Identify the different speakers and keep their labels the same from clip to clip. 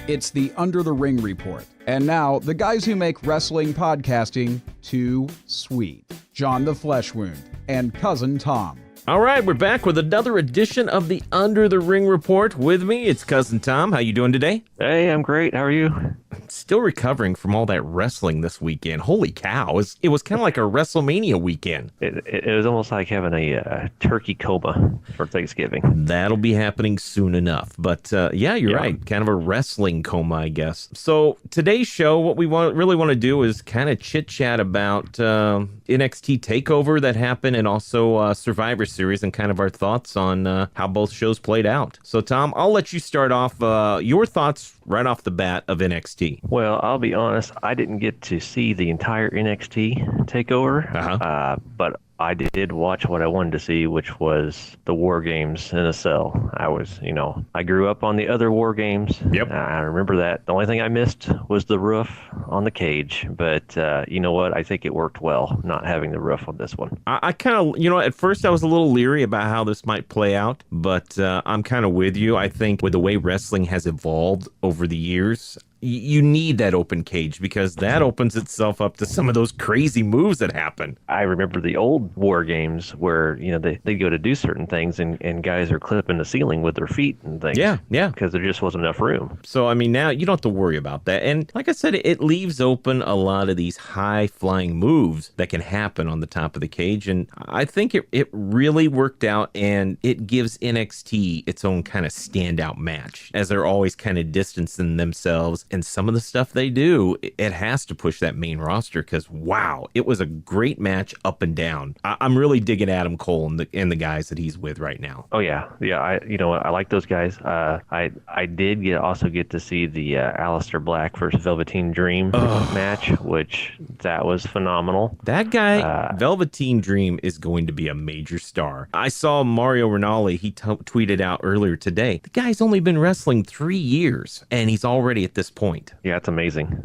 Speaker 1: It's the Under the Ring Report. And now, the guys who make wrestling podcasting too sweet. John the Fleshwound and Cousin Tom.
Speaker 2: All right, we're back with another edition of the Under the Ring Report. With me, it's Cousin Tom. How you doing today?
Speaker 3: Hey, I'm great. How are you?
Speaker 2: Still recovering from all that wrestling this weekend. Holy cow. It was kind of like a WrestleMania weekend.
Speaker 3: It was almost like having a turkey coma for Thanksgiving.
Speaker 2: That'll be happening soon enough. But yeah, you're right. Kind of a wrestling coma, I guess. So today's show, what we really want to do is kind of chit-chat about NXT Takeover that happened and also Survivor Series and kind of our thoughts on how both shows played out. So, Tom, I'll let you start off your thoughts right off the bat of NXT.
Speaker 3: Well, I'll be honest, I didn't get to see the entire NXT takeover, but I did watch what I wanted to see, which was the War Games in a cell. I grew up on the other War Games.
Speaker 2: Yep.
Speaker 3: I remember that. The only thing I missed was the roof on the cage, but you know what? I think it worked well, not having the roof on this one.
Speaker 2: I kind of, at first I was a little leery about how this might play out, but I'm kind of with you. I think with the way wrestling has evolved over the years, you need that open cage because that opens itself up to some of those crazy moves that happen.
Speaker 3: I remember the old War Games where, they go to do certain things and guys are clipping the ceiling with their feet and things.
Speaker 2: Yeah.
Speaker 3: Because there just wasn't enough room.
Speaker 2: So, now you don't have to worry about that. And like I said, it leaves open a lot of these high-flying moves that can happen on the top of the cage. And I think it really worked out, and it gives NXT its own kind of standout match, as they're always kind of distancing themselves. And some of the stuff they do, it has to push that main roster because, wow, it was a great match up and down. I'm really digging Adam Cole and the guys that he's with right now.
Speaker 3: Oh, yeah. I like those guys. I did also get to see the Aleister Black versus Velveteen Dream match, which that was phenomenal.
Speaker 2: That guy, Velveteen Dream, is going to be a major star. I saw Mario Ranalli, he tweeted out earlier today, the guy's only been wrestling 3 years, and he's already at this point.
Speaker 3: Yeah, it's amazing.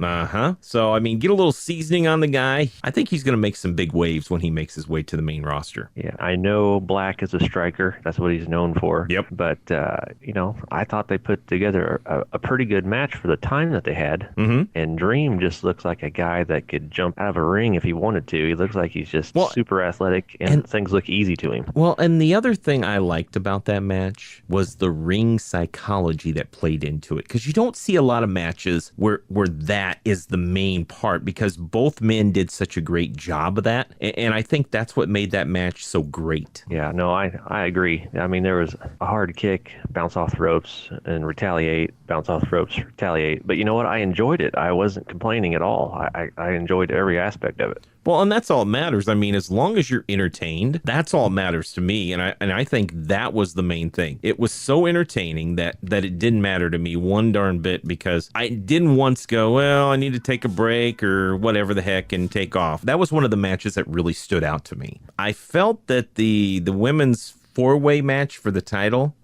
Speaker 2: So, get a little seasoning on the guy. I think he's going to make some big waves when he makes his way to the main roster.
Speaker 3: Yeah, I know Black is a striker. That's what he's known for.
Speaker 2: Yep.
Speaker 3: But, I thought they put together a pretty good match for the time that they had.
Speaker 2: Mm-hmm.
Speaker 3: And Dream just looks like a guy that could jump out of a ring if he wanted to. He looks like he's just super athletic, and things look easy to him.
Speaker 2: Well, and the other thing I liked about that match was the ring psychology that played into it. Because you don't see a lot of matches where that is the main part, because both men did such a great job of that, and I think that's what made that match so great.
Speaker 3: Yeah, no, I agree. There was a hard kick, bounce off the ropes and retaliate, bounce off the ropes, retaliate. But you know what? I enjoyed it. I wasn't complaining at all. I enjoyed every aspect of it.
Speaker 2: Well, and that's all that matters. As long as you're entertained, that's all that matters to me. And I think that was the main thing. It was so entertaining that it didn't matter to me one darn bit, because I didn't once go, well, I need to take a break or whatever the heck and take off. That was one of the matches that really stood out to me. I felt that the women's four-way match for the title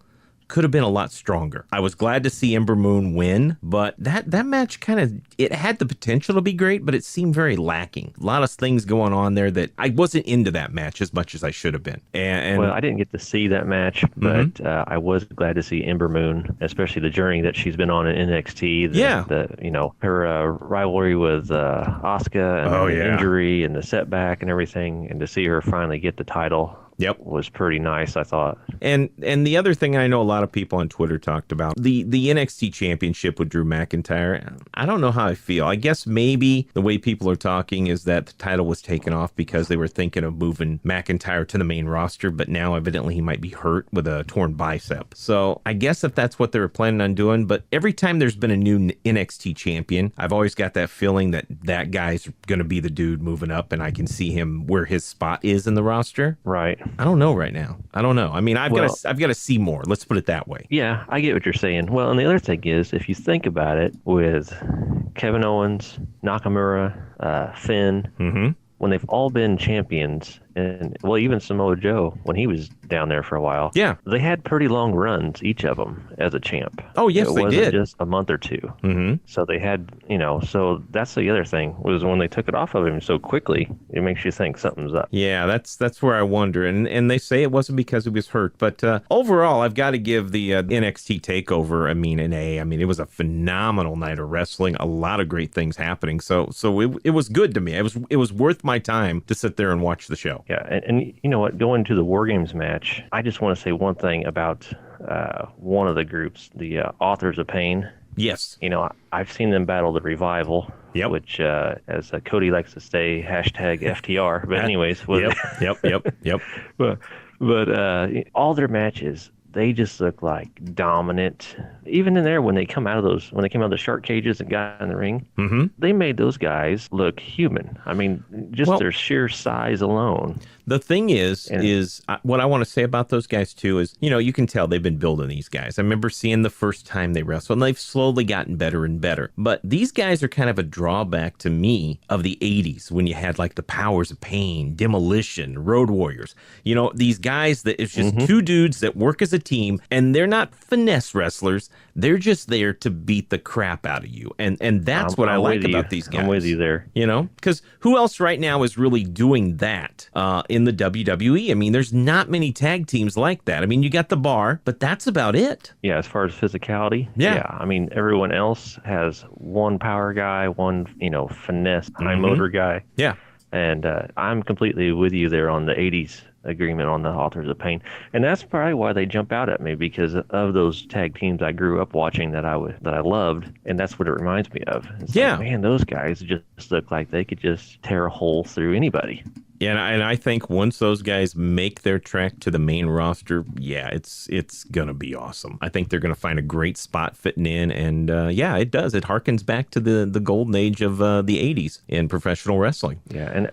Speaker 2: could have been a lot stronger. I was glad to see Ember Moon win, but that match it had the potential to be great, but it seemed very lacking. A lot of things going on there that I wasn't into that match as much as I should have been.
Speaker 3: Well, I didn't get to see that match, but I was glad to see Ember Moon, especially the journey that she's been on in NXT. Her rivalry with Asuka and the injury and the setback and everything, and to see her finally get the title.
Speaker 2: Yep.
Speaker 3: Was pretty nice, I thought.
Speaker 2: And the other thing I know a lot of people on Twitter talked about, the NXT Championship with Drew McIntyre. I don't know how I feel. I guess maybe the way people are talking is that the title was taken off because they were thinking of moving McIntyre to the main roster, but now evidently he might be hurt with a torn bicep. So I guess if that's what they were planning on doing, but every time there's been a new NXT champion, I've always got that feeling that guy's going to be the dude moving up, and I can see him where his spot is in the roster.
Speaker 3: Right.
Speaker 2: I don't know right now. I don't know. I've got to see more. Let's put it that way.
Speaker 3: Yeah, I get what you're saying. Well, and the other thing is, if you think about it, with Kevin Owens, Nakamura, Finn, when they've all been champions, and well, even Samoa Joe, when he was down there for a while, they had pretty long runs, each of them, as a champ.
Speaker 2: Oh, yes, they did.
Speaker 3: It wasn't just a month or two.
Speaker 2: Mm-hmm.
Speaker 3: So they had, so that's the other thing, was when they took it off of him so quickly, it makes you think something's up.
Speaker 2: Yeah, that's where I wonder. And they say it wasn't because he was hurt. But overall, I've got to give the NXT TakeOver, an A. it was a phenomenal night of wrestling. A lot of great things happening. So it was good to me. It was worth my time to sit there and watch the show.
Speaker 3: Yeah, and you know what? Going to the War Games match, I just want to say one thing about one of the groups, the Authors of Pain.
Speaker 2: Yes.
Speaker 3: I've seen them battle the Revival, which, as Cody likes to say, #FTR. But anyways,
Speaker 2: Yep.
Speaker 3: But all their matches, they just look like dominant. Even in there, when they came out of the shark cages and got in the ring, they made those guys look human. Their sheer size alone.
Speaker 2: The thing is what I want to say about those guys too is, you can tell they've been building these guys. I remember seeing the first time they wrestled, and they've slowly gotten better and better. But these guys are kind of a drawback to me of the 80s, when you had like the Powers of Pain, Demolition, Road Warriors. These guys that it's just two dudes that work as a team, and they're not finesse wrestlers. They're just there to beat the crap out of you. And that's what I like about these guys.
Speaker 3: I'm with you there.
Speaker 2: Because who else right now is really doing that in the WWE? There's not many tag teams like that. You got the Bar, but that's about it.
Speaker 3: Yeah, as far as physicality.
Speaker 2: Yeah.
Speaker 3: Everyone else has one power guy, one, finesse, high motor guy.
Speaker 2: Yeah.
Speaker 3: And I'm completely with you there on the 80s agreement on the Authors of Pain, and that's probably why they jump out at me, because of those tag teams I grew up watching that I loved, and that's what it reminds me of. It's like, man, those guys just look like they could just tear a hole through anybody.
Speaker 2: Yeah, and I think once those guys make their trek to the main roster, it's gonna be awesome. I think they're gonna find a great spot fitting in, and it does. It harkens back to the golden age of the 80s in professional wrestling.
Speaker 3: Yeah, and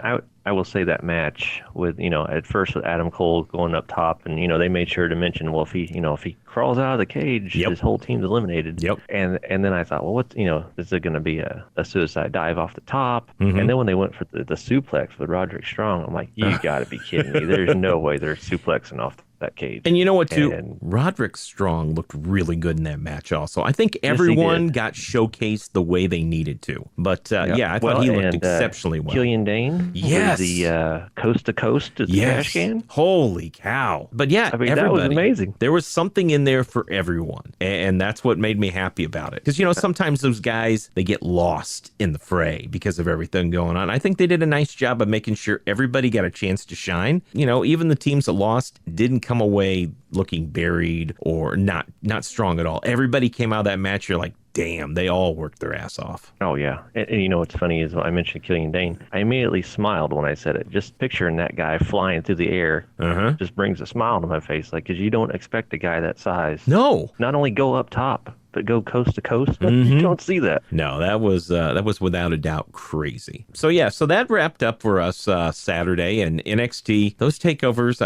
Speaker 3: I will say that match with, at first with Adam Cole going up top, and, they made sure to mention, well, if he crawls out of the cage, his whole team's eliminated.
Speaker 2: Yep.
Speaker 3: And then I thought, well, what's, is it going to be a suicide dive off the top? And then when they went for the suplex with Roderick Strong, I'm like, you got to be kidding me. There's no way they're suplexing off that cage.
Speaker 2: And you know what, too? Roderick Strong looked really good in that match also. I think everyone got showcased the way they needed to. But, I thought he looked exceptionally well.
Speaker 3: Killian Dane?
Speaker 2: Yes.
Speaker 3: The coast to coast to the trash can?
Speaker 2: Holy cow. But everybody.
Speaker 3: That was amazing.
Speaker 2: There was something in there for everyone. And that's what made me happy about it. Because, sometimes those guys, they get lost in the fray because of everything going on. I think they did a nice job of making sure everybody got a chance to shine. Even the teams that lost didn't come away looking buried or not strong at all. Everybody came out of that match, you're like, damn, they all worked their ass off.
Speaker 3: Oh, yeah. And what's funny is, I mentioned Killian Dane. I immediately smiled when I said it. Just picturing that guy flying through the air just brings a smile to my face. Because you don't expect a guy that size.
Speaker 2: No.
Speaker 3: Not only go up top, but go coast to coast. You don't see that.
Speaker 2: No, that was without a doubt crazy. So that wrapped up for us Saturday, and NXT. Those takeovers,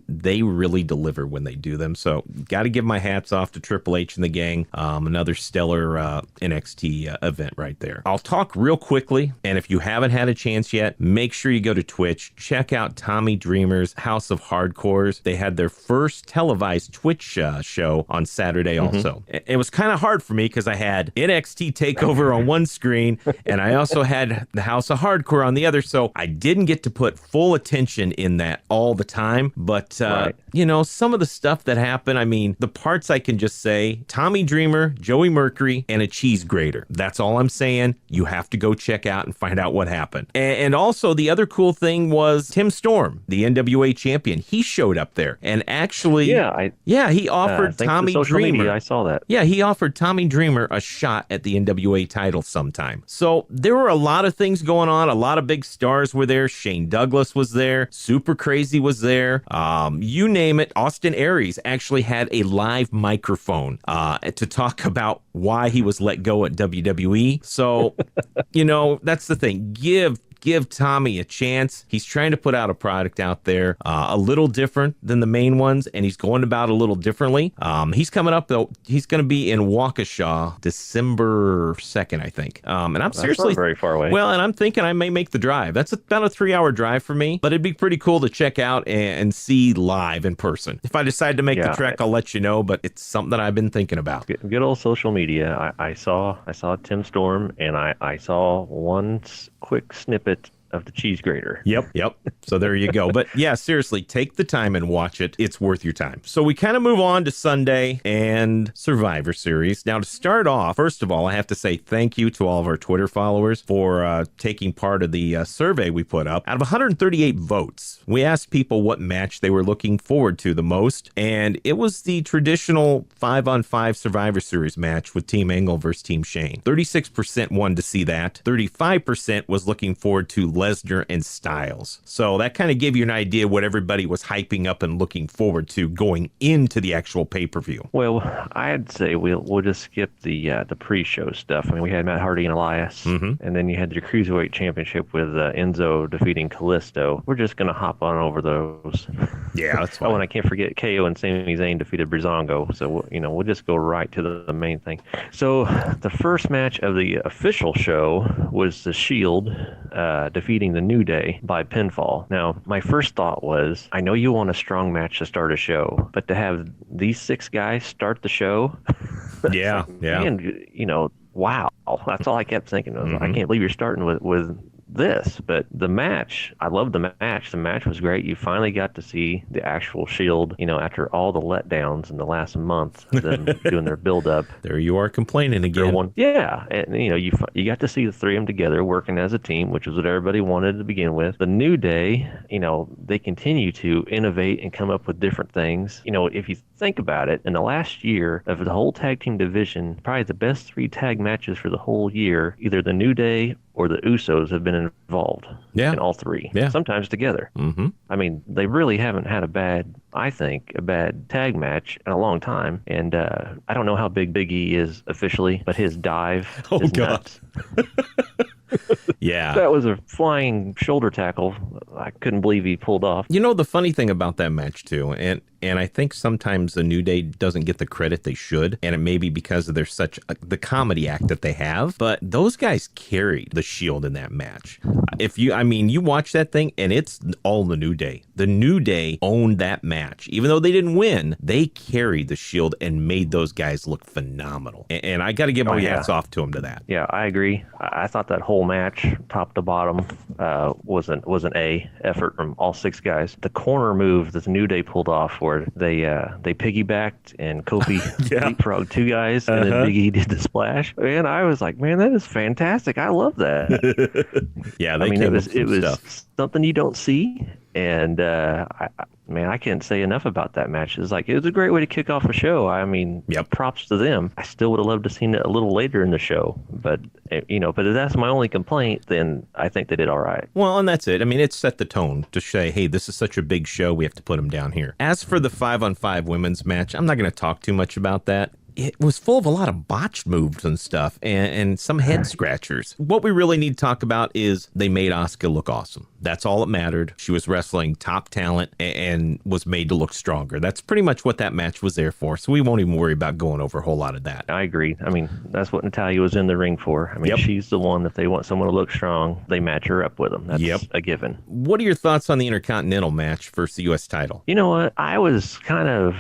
Speaker 2: they really deliver when they do them. So got to give my hats off to Triple H and the gang. Another stellar NXT event right there. I'll talk real quickly, and if you haven't had a chance yet, make sure you go to Twitch. Check out Tommy Dreamer's House of Hardcores. They had their first televised Twitch show on Saturday also. It was kind of hard for me because I had NXT Takeover on one screen, and I also had the House of Hardcore on the other, so I didn't get to put full attention in that all the time. But some of the stuff that happened, the parts I can just say, Tommy Dreamer, Joey Mercury, and a cheese grater. That's all I'm saying. You have to go check out and find out what happened. And also the other cool thing was Tim Storm, the NWA champion. He showed up there, and actually, he offered Tommy Dreamer.
Speaker 3: Media, I saw that.
Speaker 2: Yeah, he offered Tommy Dreamer a shot at the NWA title sometime. So there were a lot of things going on. A lot of big stars were there. Shane Douglas was there. Super Crazy was there. You name it. Austin Aries actually had a live microphone to talk about why he was let go at WWE. So, that's the thing. Give give Tommy a chance. He's trying to put out a product out there a little different than the main ones, and he's going about a little differently. He's coming up, though. He's going to be in Waukesha December 2nd, I think. And I'm seriously
Speaker 3: not very far away.
Speaker 2: Well, and I'm thinking I may make the drive. That's about a 3-hour drive for me, but it'd be pretty cool to check out and see live in person. If I decide to make the trek, I'll let you know, but it's something that I've been thinking about.
Speaker 3: Good old social media. I saw Tim Storm, and I saw one quick snippet of the cheese grater.
Speaker 2: Yep. So there you go. But yeah, seriously, take the time and watch it. It's worth your time. So we kind of move on to Sunday and Survivor Series. Now, to start off, first of all, I have to say thank you to all of our Twitter followers for taking part of the survey we put up. Out of 138 votes, we asked people what match they were looking forward to the most, and it was the traditional 5-on-5 Survivor Series match with Team Angle versus Team Shane. 36% wanted to see that. 35% was looking forward to Lesnar and Styles. So that kind of gave you an idea what everybody was hyping up and looking forward to going into the actual pay-per-view.
Speaker 3: Well, I'd say we'll just skip the pre-show stuff. I mean, we had Matt Hardy and Elias, and then you had the Cruiserweight Championship with Enzo defeating Kalisto. We're just going to hop on over those.
Speaker 2: Yeah, that's fine.
Speaker 3: Oh, and I can't forget KO and Sami Zayn defeated Breezango. So, we'll just go right to the main thing. So the first match of the official show was the Shield defeating the New Day by pinfall. Now, my first thought was, I know you want a strong match to start a show, but to have these 6 guys start the show,
Speaker 2: yeah.
Speaker 3: Man, wow. That's all I kept thinking. I can't believe you're starting with this. But the match, I love the match. The match was great. You finally got to see the actual Shield, after all the letdowns in the last month, them doing their build-up.
Speaker 2: There you are complaining again.
Speaker 3: And you got to see the 3 of them together working as a team, which is what everybody wanted to begin with. The New Day, they continue to innovate and come up with different things. If you think about it, in the last year of the whole tag team division, probably the best 3 tag matches for the whole year, either the New Day or the Usos have been involved in all 3, sometimes together. I mean, they really haven't had a bad tag match in a long time. And I don't know how big Big E is officially, but his dive is nuts.
Speaker 2: Yeah.
Speaker 3: That was a flying shoulder tackle. I couldn't believe he pulled off.
Speaker 2: The funny thing about that match, too, and I think sometimes the New Day doesn't get the credit they should, and it may be because of their the comedy act that they have, but those guys carried the Shield in that match. You watch that thing, and it's all the New Day. The New Day owned that match. Even though they didn't win, they carried the Shield and made those guys look phenomenal. And I got to give my hats off to them to that.
Speaker 3: Yeah, I agree. I thought that whole match, top to bottom, was an A effort from all 6 guys. The corner move that the New Day pulled off, where they piggybacked and Kofi leapfrogged 2 guys, and then Big E did the splash. And I was like, man, that is fantastic. I love that.
Speaker 2: Yeah,
Speaker 3: it was something you don't see. And I can't say enough about that match. It was a great way to kick off a show. I mean, props to them. I still would have loved to seen it a little later in the show, but but if that's my only complaint, then I think they did all right.
Speaker 2: Well, and that's it. I mean, it set the tone to say, hey, this is such a big show, we have to put them down here. As for the 5-on-5 women's match, I'm not going to talk too much about that. It was full of a lot of botched moves and stuff and some head scratchers. What we really need to talk about is they made Asuka look awesome. That's all that mattered. She was wrestling top talent and was made to look stronger. That's pretty much what that match was there for. So we won't even worry about going over a whole lot of that.
Speaker 3: I agree. I mean, that's what Natalya was in the ring for. I mean, she's the one, if they want someone to look strong, they match her up with them. That's a given.
Speaker 2: What are your thoughts on the Intercontinental match versus the U.S. title?
Speaker 3: You know what? I was kind of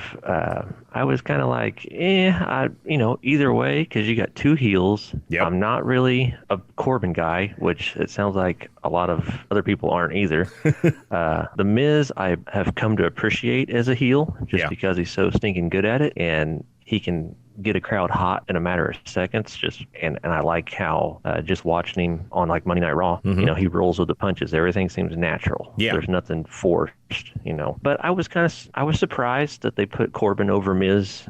Speaker 3: like, either way, because you got 2 heels. I'm not really a Corbin guy, which it sounds like a lot of other people aren't either. The Miz, I have come to appreciate as a heel, just because he's so stinking good at it, and he can get a crowd hot in a matter of seconds. And I like how just watching him on like Monday Night Raw, he rolls with the punches. Everything seems natural. There's nothing forced, But I was surprised that they put Corbin over Miz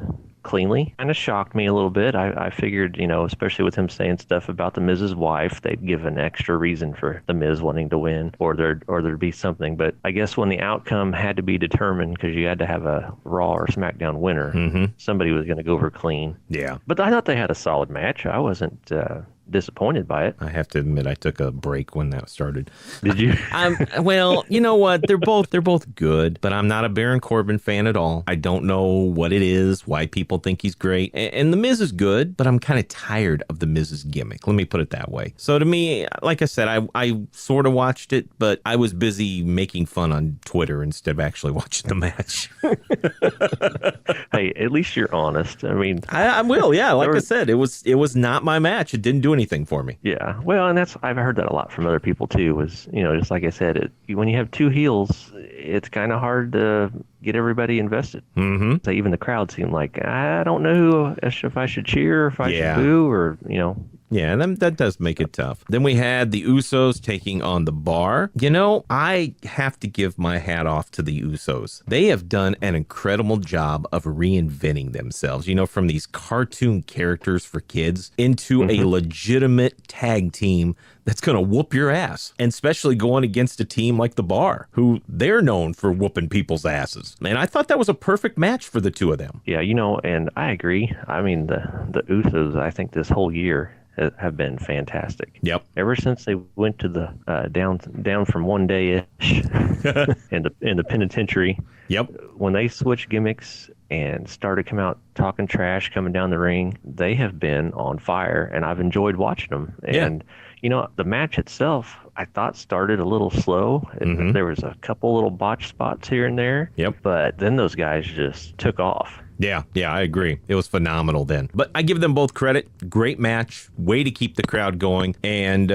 Speaker 3: cleanly. Kind of shocked me a little bit. I figured, especially with him saying stuff about the Miz's wife, they'd give an extra reason for the Miz wanting to win, or there'd be something. But I guess when the outcome had to be determined, because you had to have a Raw or SmackDown winner, somebody was going to go over clean.
Speaker 2: Yeah.
Speaker 3: But I thought they had a solid match. I wasn't disappointed by it.
Speaker 2: I have to admit, I took a break when that started.
Speaker 3: Did you?
Speaker 2: Well, you know what? They're both good, but I'm not a Baron Corbin fan at all. I don't know what it is, why people think he's great. And The Miz is good, but I'm kind of tired of The Miz's gimmick. Let me put it that way. So to me, like I said, I sort of watched it, but I was busy making fun on Twitter instead of actually watching the match.
Speaker 3: Hey, at least you're honest. I mean,
Speaker 2: I will, yeah. Like I said, it was not my match. It didn't do anything for me.
Speaker 3: Yeah, well, and I've heard that a lot from other people too. Was just like I said, when you have two heels, it's kind of hard to get everybody invested. Mm-hmm. So even the crowd seemed like, I don't know if I should cheer, if I should boo, or
Speaker 2: Yeah, that does make it tough. Then we had the Usos taking on the Bar. I have to give my hat off to the Usos. They have done an incredible job of reinventing themselves, from these cartoon characters for kids into a legitimate tag team that's going to whoop your ass, and especially going against a team like the Bar, who they're known for whooping people's asses. And I thought that was a perfect match for the two of them.
Speaker 3: Yeah, and I agree. I mean, the Usos, I think this whole year have been fantastic.
Speaker 2: Yep.
Speaker 3: Ever since they went to the down from one day ish in the penitentiary.
Speaker 2: Yep.
Speaker 3: When they switched gimmicks and started coming out talking trash, coming down the ring, they have been on fire, and I've enjoyed watching them. And the match itself, I thought started a little slow. There was a couple little botch spots here and there.
Speaker 2: Yep.
Speaker 3: But then those guys just took off.
Speaker 2: Yeah, I agree. It was phenomenal then. But I give them both credit. Great match. Way to keep the crowd going. And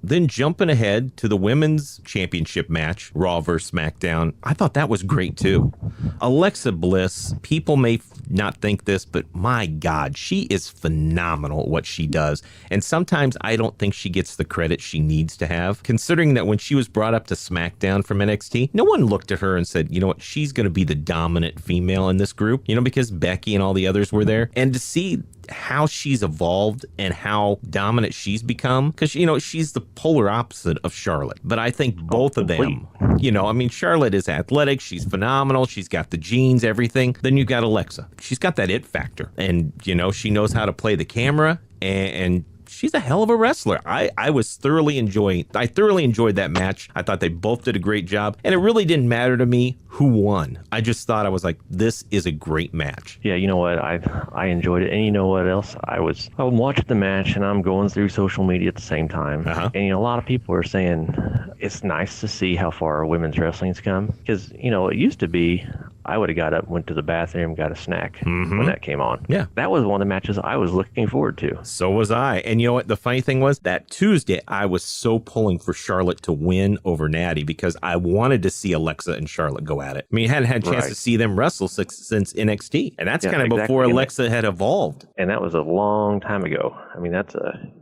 Speaker 2: then jumping ahead to the women's championship match, Raw vs. SmackDown, I thought that was great too. Alexa Bliss, people may not think this, but my God, she is phenomenal at what she does. And sometimes I don't think she gets the credit she needs to have, considering that when she was brought up to SmackDown from NXT, no one looked at her and said, you know what, she's going to be the dominant female in this group, because Becky and all the others were there. And to see how she's evolved and how dominant she's become, because she's the polar opposite of Charlotte, but I think both of them, Charlotte is athletic, she's phenomenal, she's got the genes, everything. Then you've got Alexa, she's got that it factor, and she knows how to play the camera, and she's a hell of a wrestler. I thoroughly enjoyed that match. I thought they both did a great job, and it really didn't matter to me who won. I just thought, I was like, this is a great match.
Speaker 3: Yeah, you know what? I enjoyed it. And you know what else? I was watching the match, and I'm going through social media at the same time. And a lot of people are saying it's nice to see how far women's wrestling's come, because it used to be I would have got up, went to the bathroom, got a snack when that came on.
Speaker 2: Yeah.
Speaker 3: That was one of the matches I was looking forward to.
Speaker 2: So was I. And you know what? The funny thing was, that Tuesday, I was so pulling for Charlotte to win over Natty, because I wanted to see Alexa and Charlotte go at it. I mean, you hadn't had a chance to see them wrestle since NXT. And that's kind of before Alexa had evolved.
Speaker 3: And that was a long time ago. I mean,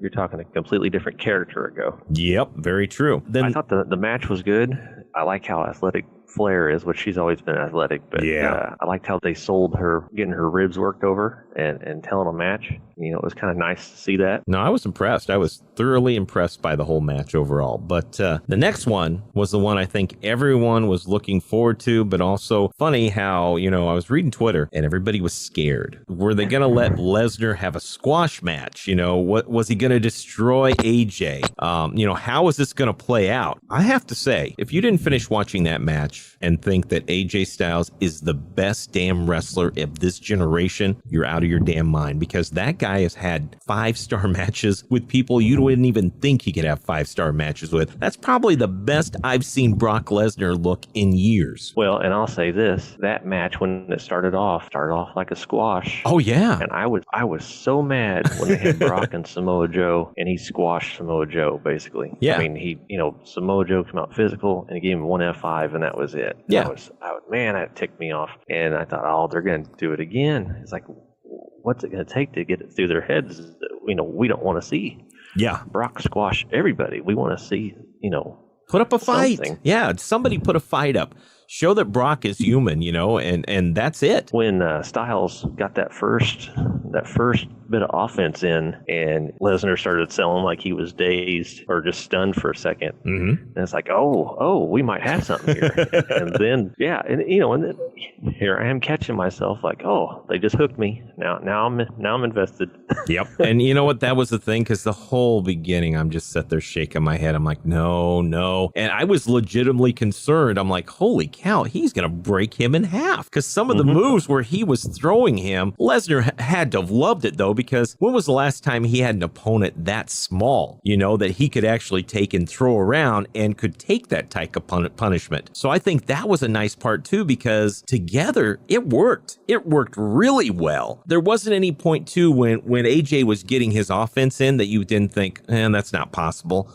Speaker 3: you're talking a completely different character ago.
Speaker 2: Yep, very true.
Speaker 3: Then I thought the match was good. I like how athletic Flair is, which she's always been athletic, but I liked how they sold her, getting her ribs worked over and telling a match. It was kind of nice to see that.
Speaker 2: No, I was impressed. I was thoroughly impressed by the whole match overall. But the next one was the one I think everyone was looking forward to, but also funny how, I was reading Twitter and everybody was scared. Were they going to let Lesnar have a squash match? What was he going to destroy AJ? How was this going to play out? I have to say, if you didn't finish watching that match and think that AJ Styles is the best damn wrestler of this generation, you're out of your damn mind, because that guy has had 5-star matches with people you wouldn't even think he could have 5-star matches with. That's probably the best I've seen Brock Lesnar look in years.
Speaker 3: Well, and I'll say this, that match, when it started off like a squash.
Speaker 2: Oh yeah.
Speaker 3: And I was so mad when they had Brock and Samoa Joe, and he squashed Samoa Joe basically.
Speaker 2: Yeah.
Speaker 3: I mean, Samoa Joe came out physical and he gave him one F5, and that was it.
Speaker 2: Yeah.
Speaker 3: That ticked me off. And I thought, they're going to do it again. It's like, what's it going to take to get it through their heads? We don't want to see Brock squash everybody. We want to see,
Speaker 2: put up a fight.
Speaker 3: Something.
Speaker 2: Yeah, somebody put a fight up. show that Brock is human, and that's it.
Speaker 3: When Styles got that first bit of offense in, and Lesnar started selling like he was dazed or just stunned for a second, and it's like, oh, we might have something here. And then, and then here I am catching myself like, oh, they just hooked me. Now I'm invested.
Speaker 2: Yep. And you know what? That was the thing, because the whole beginning, I'm just sat there shaking my head. I'm like, no. And I was legitimately concerned. I'm like, holy cow, he's going to break him in half. Because some of the moves where he was throwing him, Lesnar had to have loved it, though, because when was the last time he had an opponent that small, that he could actually take and throw around and could take that type of punishment? So I think that was a nice part, too, because together it worked. It worked really well. There wasn't any point, too, when AJ was getting his offense in that you didn't think, that's not possible,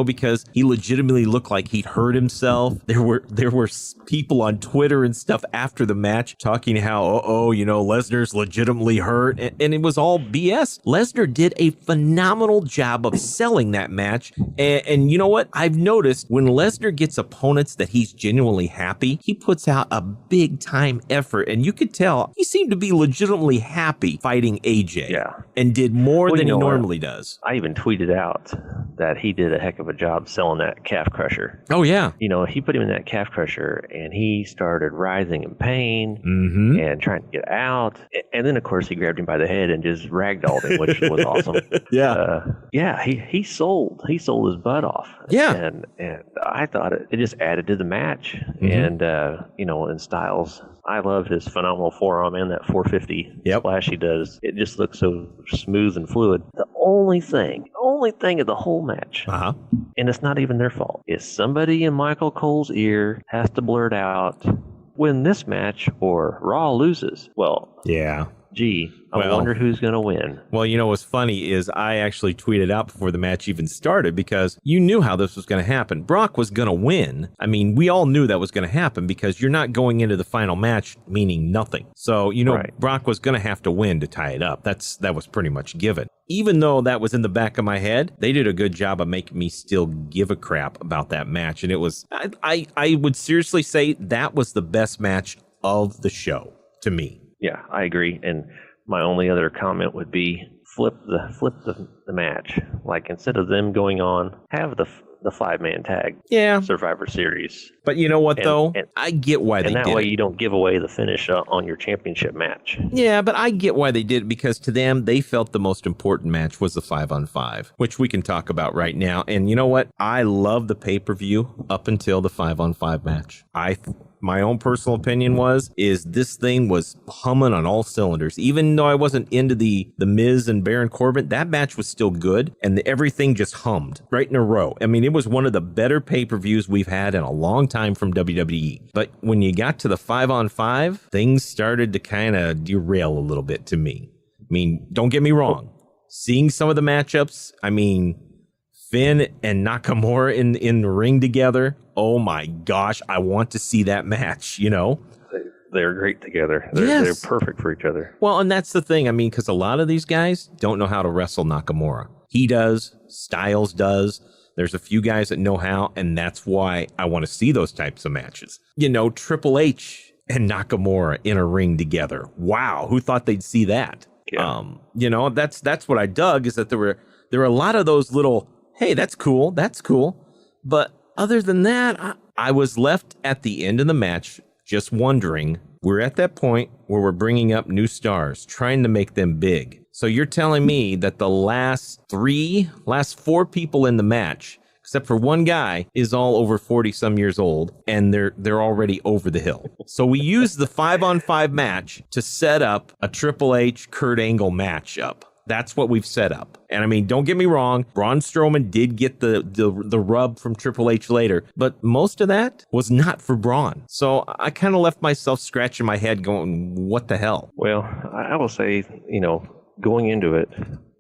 Speaker 2: because he legitimately looked like he'd hurt himself. There were people on Twitter and stuff after the match talking how, Lesnar's legitimately hurt, and it was all BS. Lesnar did a phenomenal job of selling that match, and you know what? I've noticed when Lesnar gets opponents that he's genuinely happy, he puts out a big time effort, and you could tell he seemed to be legitimately happy fighting AJ.
Speaker 3: Yeah.
Speaker 2: And did more than he normally does.
Speaker 3: I even tweeted out that he did a heck of a job selling that calf crusher.
Speaker 2: Oh, yeah.
Speaker 3: He put him in that calf crusher, and he started writhing in pain and trying to get out. And then, of course, he grabbed him by the head and just ragdolled him, which was awesome. He sold his butt off.
Speaker 2: Yeah.
Speaker 3: And I thought it just added to the match. And, in Styles, I love his phenomenal forearm and that 450 splash he does. It just looks so smooth and fluid. The only thing of the whole match, and it's not even their fault, is somebody in Michael Cole's ear has to blurt out, win this match or Raw loses. Well, yeah. Gee, I wonder who's going to win.
Speaker 2: Well, what's funny is I actually tweeted out before the match even started, because you knew how this was going to happen. Brock was going to win. I mean, we all knew that was going to happen, because you're not going into the final match meaning nothing. So, right. Brock was going to have to win to tie it up. That was pretty much given. Even though that was in the back of my head, they did a good job of making me still give a crap about that match. And it was, I would seriously say that was the best match of the show to me.
Speaker 3: Yeah, I agree. And my only other comment would be flip the match. Like, instead of them going on, have the 5-man tag Survivor Series.
Speaker 2: But you know what, though? I get why they did it.
Speaker 3: And that way you don't give away the finish on your championship match.
Speaker 2: Yeah, but I get why they did it, because to them, they felt the most important match was the 5-on-5, which we can talk about right now. And you know what? I love the pay-per-view up until the 5-on-5 match. My own personal opinion is this thing was humming on all cylinders. Even though I wasn't into the Miz and Baron Corbin, that match was still good, and everything just hummed right in a row. I mean, it was one of the better pay-per-views we've had in a long time from WWE. But when you got to the 5-on-5, things started to kind of derail a little bit to me. I mean, don't get me wrong. Seeing some of the matchups, I mean, Finn and Nakamura in the ring together. Oh my gosh, I want to see that match,
Speaker 3: They're great together. They're perfect for each other.
Speaker 2: Well, and that's the thing. I mean, because a lot of these guys don't know how to wrestle Nakamura. He does. Styles does. There's a few guys that know how, and that's why I want to see those types of matches. Triple H and Nakamura in a ring together. Wow, who thought they'd see that? Yeah. That's what I dug, is that there were a lot of those little, hey, that's cool. But other than that, I was left at the end of the match just wondering, we're at that point where we're bringing up new stars, trying to make them big. So you're telling me that the last 4 people in the match, except for one guy, is all over 40-some years old, and they're already over the hill. So we used the 5-on-5 match to set up a Triple H Kurt Angle matchup. That's what we've set up. And I mean, don't get me wrong, Braun Strowman did get the rub from Triple H later, but most of that was not for Braun. So I kind of left myself scratching my head going, what the hell?
Speaker 3: Well, I will say, going into it,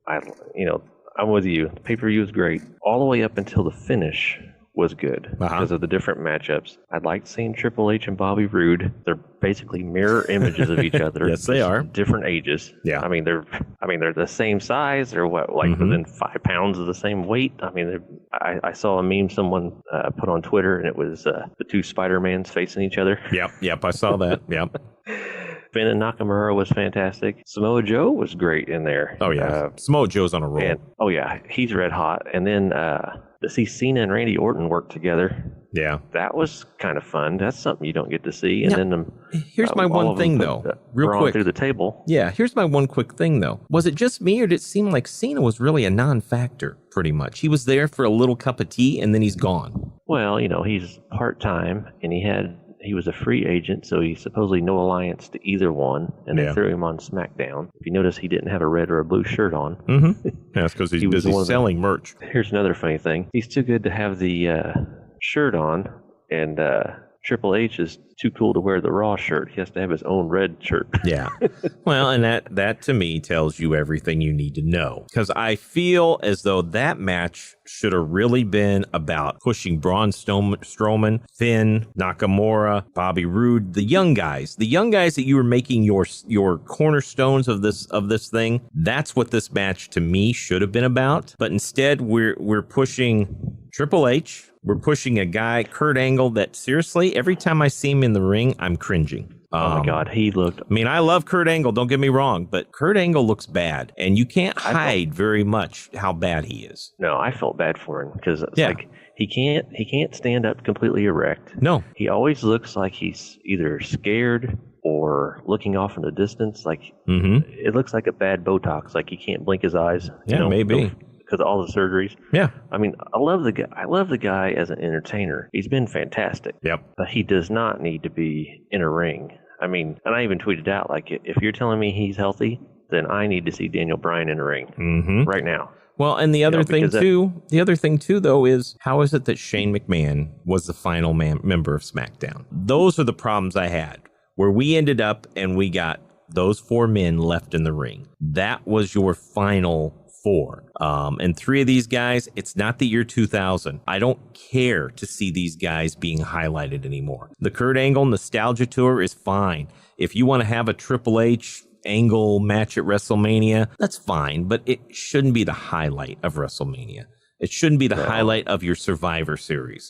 Speaker 3: I'm with you. The pay-per-view was great all the way up until the finish was good because of the different matchups. I liked seeing Triple H and Bobby Roode. They're basically mirror images of each other.
Speaker 2: Yes, they are.
Speaker 3: Different ages.
Speaker 2: Yeah.
Speaker 3: I mean, they're the same size. They're within 5 pounds of the same weight. I mean, I saw a meme someone put on Twitter, and it was the two Spider-Mans facing each other.
Speaker 2: Yep, I saw that. Yep.
Speaker 3: Finn and Nakamura was fantastic. Samoa Joe was great in there.
Speaker 2: Oh, yeah. Samoa Joe's on a roll.
Speaker 3: And, he's red hot. And then to see Cena and Randy Orton work together, that was kind of fun. That's something you don't get to see. And then
Speaker 2: here's my one thing, though, real quick.
Speaker 3: Through the table.
Speaker 2: Yeah, here's my one quick thing, though. Was it just me, or did it seem like Cena was really a non-factor, pretty much? He was there for a little cup of tea, and then he's gone.
Speaker 3: Well, he's part-time, and he was a free agent, so he supposedly no alliance to either one, and they threw him on SmackDown. If you notice, he didn't have a red or a blue shirt on.
Speaker 2: Mm-hmm. That's because he's busy selling merch.
Speaker 3: Here's another funny thing. He's too good to have the shirt on, and Triple H is too cool to wear the Raw shirt. He has to have his own red shirt.
Speaker 2: Yeah. Well, and that to me tells you everything you need to know. Because I feel as though that match should have really been about pushing Braun Strowman, Finn, Nakamura, Bobby Roode, the young guys that you were making your cornerstones of this thing. That's what this match to me should have been about. But instead, we're pushing Triple H. We're pushing a guy, Kurt Angle, that seriously, every time I see him in the ring, I'm cringing.
Speaker 3: Oh my God, he looked...
Speaker 2: I mean, I love Kurt Angle, don't get me wrong, but Kurt Angle looks bad, and you can't hide very much how bad he is.
Speaker 3: No, I felt bad for him, because it's like, he can't stand up completely erect.
Speaker 2: No.
Speaker 3: He always looks like he's either scared or looking off in the distance. Like, it looks like a bad Botox, like he can't blink his eyes.
Speaker 2: Maybe.
Speaker 3: Because of all the surgeries.
Speaker 2: Yeah.
Speaker 3: I mean, I love the guy as an entertainer. He's been fantastic.
Speaker 2: Yep.
Speaker 3: But he does not need to be in a ring. I mean, and I even tweeted out, like, if you're telling me he's healthy, then I need to see Daniel Bryan in a ring right now.
Speaker 2: Well, and the other thing too, though, is how is it that Shane McMahon was the final member of SmackDown? Those are the problems I had, where we ended up and we got those 4 men left in the ring. That was your final 4. And 3 of these guys, it's not the year 2000. I don't care to see these guys being highlighted anymore. The Kurt Angle Nostalgia Tour is fine. If you want to have a Triple H Angle match at WrestleMania, that's fine, but it shouldn't be the highlight of WrestleMania. It shouldn't be the highlight of your Survivor Series.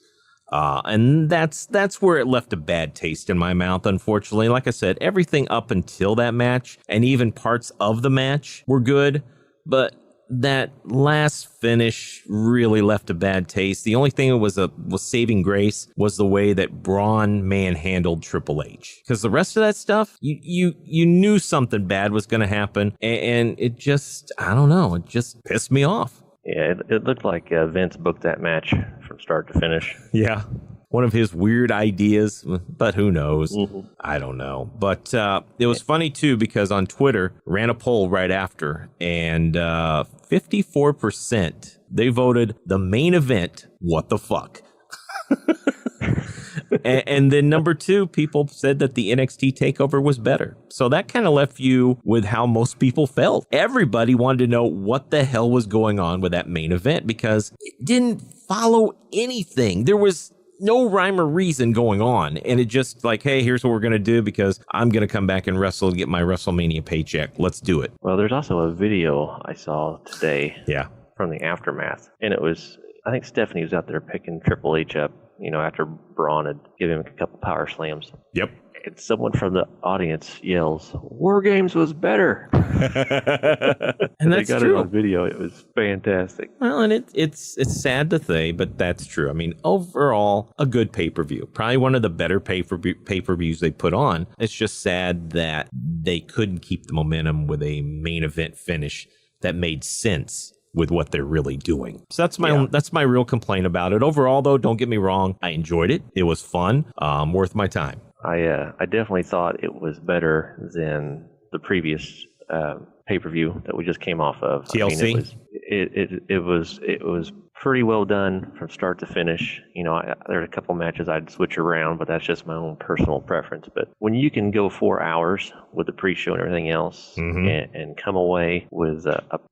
Speaker 2: And that's where it left a bad taste in my mouth, unfortunately. Like I said, everything up until that match and even parts of the match were good, but that last finish really left a bad taste. The only thing that was saving grace was the way that Braun manhandled Triple H. Because the rest of that stuff, you knew something bad was going to happen, and it just, I don't know, it just pissed me off.
Speaker 3: Yeah, it looked like Vince booked that match from start to finish.
Speaker 2: Yeah. One of his weird ideas, but who knows? I don't know. But it was funny, too, because on Twitter, ran a poll right after, and 54%, they voted the main event, what the fuck? and then number 2, people said that the NXT Takeover was better. So that kind of left you with how most people felt. Everybody wanted to know what the hell was going on with that main event, because it didn't follow anything. There was no rhyme or reason going on, and it just like, hey, here's what we're gonna do because I'm gonna come back and wrestle and get my WrestleMania paycheck. Let's do it.
Speaker 3: Well, there's also a video I saw today from the aftermath, and it was, I think Stephanie was out there picking Triple H up, after Braun had given him a couple power slams.
Speaker 2: Yep.
Speaker 3: And someone from the audience yells, "War Games was better."
Speaker 2: And that's
Speaker 3: they got
Speaker 2: true.
Speaker 3: it on video. It was fantastic.
Speaker 2: Well, and it's sad to say, but that's true. I mean, overall, a good pay-per-view. Probably one of the better pay-per-views they put on. It's just sad that they couldn't keep the momentum with a main event finish that made sense with what they're really doing. So that's my real complaint about it. Overall, though, don't get me wrong, I enjoyed it. It was fun, worth my time.
Speaker 3: I definitely thought it was better than the previous pay-per-view that we just came off of.
Speaker 2: TLC?
Speaker 3: I mean, it was pretty well done from start to finish. There are a couple matches I'd switch around, but that's just my own personal preference. But when you can go 4 hours with the pre-show and everything else and come away with,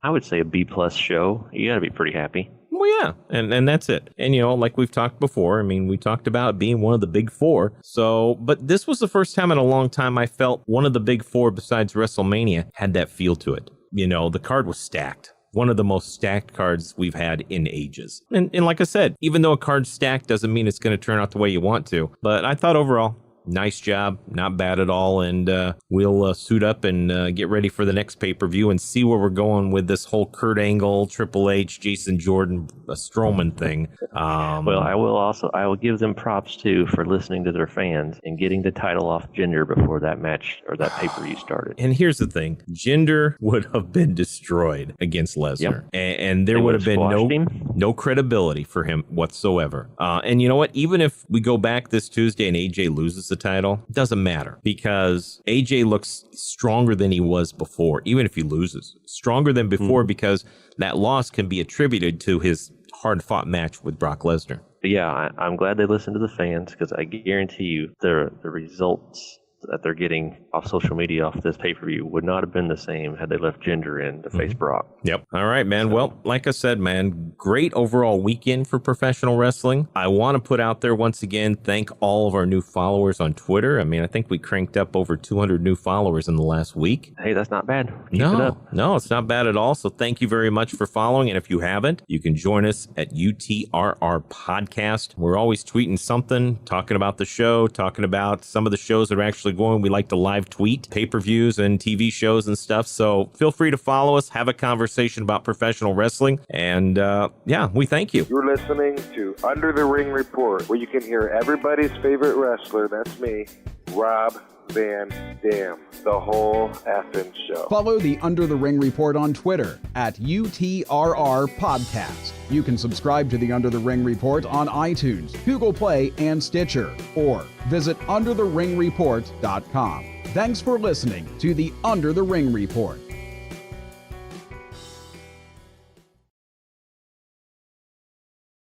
Speaker 3: I would say, a B+ show, you got to be pretty happy.
Speaker 2: Well, yeah, and that's it. And, like we've talked before, I mean, we talked about it being one of the big four. So, but this was the first time in a long time I felt one of the big four besides WrestleMania had that feel to it. The card was stacked. One of the most stacked cards we've had in ages. And like I said, even though a card's stacked doesn't mean it's going to turn out the way you want to. But I thought overall, nice job, not bad at all, and we'll suit up and get ready for the next pay-per-view and see where we're going with this whole Kurt Angle, Triple H, Jason Jordan, Strowman thing.
Speaker 3: Well, I will give them props too for listening to their fans and getting the title off Jinder before that match or that pay-per-view started.
Speaker 2: And here's the thing, Jinder would have been destroyed against Lesnar, and there would have been no credibility for him whatsoever. And you know what? Even if we go back this Tuesday and AJ loses the title, doesn't matter, because AJ looks stronger than he was before, even if he loses. Stronger than before because that loss can be attributed to his hard-fought match with Brock Lesnar.
Speaker 3: Yeah, I'm glad they listened to the fans, because I guarantee you the results that they're getting off social media off this pay-per-view would not have been the same had they left Jinder in to face Brock.
Speaker 2: Yep. All right, man. So, well, like I said, man, great overall weekend for professional wrestling. I want to put out there once again, thank all of our new followers on Twitter. I mean, I think we cranked up over 200 new followers in the last week.
Speaker 3: Hey, that's not bad. Keep it up.
Speaker 2: No, it's not bad at all. So thank you very much for following. And if you haven't, you can join us at UTRR Podcast. We're always tweeting something, talking about the show, talking about some of the shows that are actually going. We like to live tweet pay-per-views and TV shows and stuff. So feel free to follow us, have a conversation about professional wrestling. And we thank you.
Speaker 4: You're listening to Under the Ring Report, where you can hear everybody's favorite wrestler. That's me, Rob Van Dam, the whole effing show.
Speaker 1: Follow the Under the Ring Report on Twitter at UTRR Podcast. You can subscribe to the Under the Ring Report on iTunes, Google Play, and Stitcher, or visit undertheringreport.com. Thanks for listening to the Under the Ring Report.